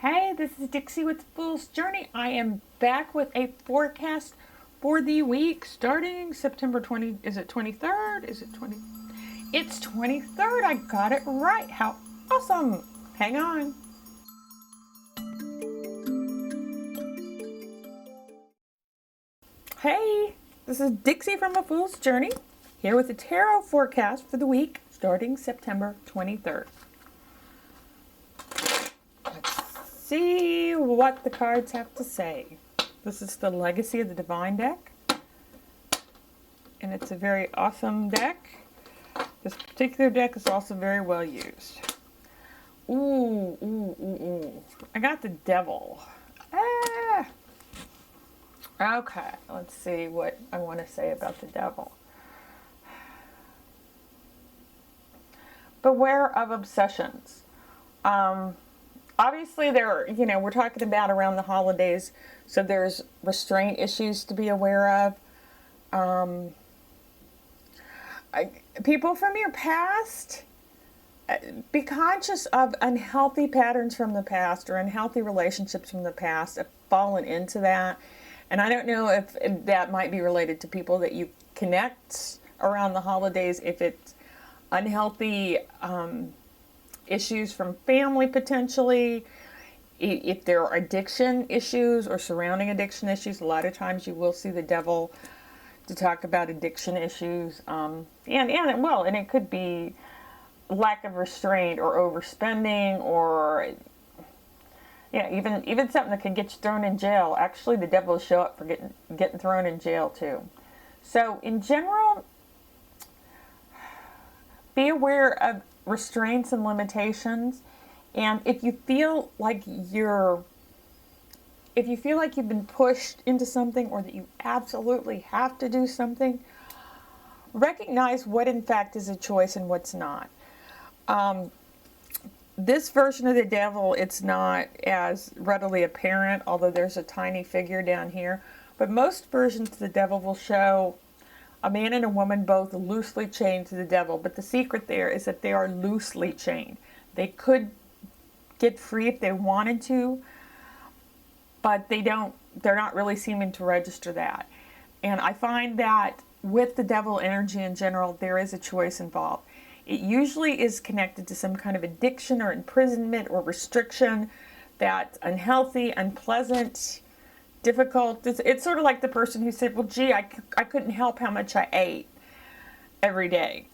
Hey, this is Dixie with Fool's Journey. I am back with a forecast for the week starting September 20. Is it 23rd? Is it 20? It's 23rd. I got it right. How awesome. Hang on. Hey, this is Dixie from A Fool's Journey, here with a tarot forecast for the week starting September 23rd. See what the cards have to say. This is the Legacy of the Divine deck, and it's a very awesome deck. This particular deck is also very well used. Ooh. I got the Devil. Okay, let's see what I want to say about the Devil. Beware of obsessions. Obviously, we're talking about around the holidays, so there's restraint issues to be aware of. People from your past, be conscious of unhealthy patterns from the past or unhealthy relationships from the past have fallen into that. And I don't know if that might be related to people that you connect around the holidays, if it's unhealthy issues from family potentially, if there are addiction issues or surrounding addiction issues. A lot of times you will see the Devil to talk about addiction issues, and it could be lack of restraint or overspending, or even something that could get you thrown in jail. Actually, the Devil will show up for getting thrown in jail too. So in general, be aware of restraints and limitations, and if you feel like you've been pushed into something, or that you absolutely have to do something, recognize what in fact is a choice and what's not. This version of the Devil, it's not as readily apparent, although there's a tiny figure down here, but most versions of the Devil will show a man and a woman both loosely chained to the Devil, but the secret there is that they are loosely chained. They could get free if they wanted to, but they're not really seeming to register that. And I find that with the Devil energy in general, there is a choice involved. It usually is connected to some kind of addiction or imprisonment or restriction that's unhealthy, unpleasant, difficult. It's sort of like the person who said, well, gee, I couldn't help how much I ate every day.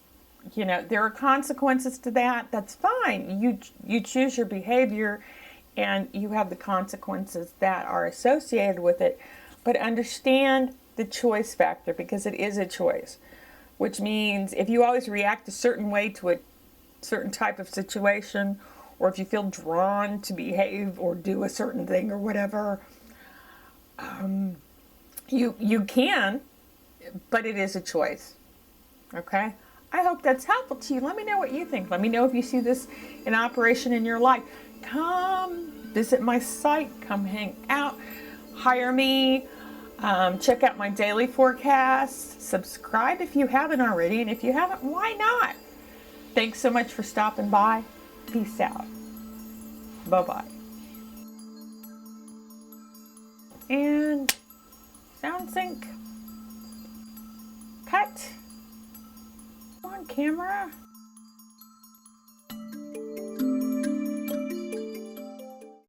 There are consequences to that. That's fine. You choose your behavior, and you have the consequences that are associated with it. But understand the choice factor, because it is a choice, which means if you always react a certain way to a certain type of situation, or if you feel drawn to behave or do a certain thing or whatever, you can, but it is a choice. Okay? I hope that's helpful to you. Let me know what you think. Let me know if you see this in operation in your life. Come visit my site. Come hang out. Hire me. Check out my daily forecast. Subscribe if you haven't already. And if you haven't, why not? Thanks so much for stopping by. Peace out. Bye-bye. And sound sync. Cut. On camera.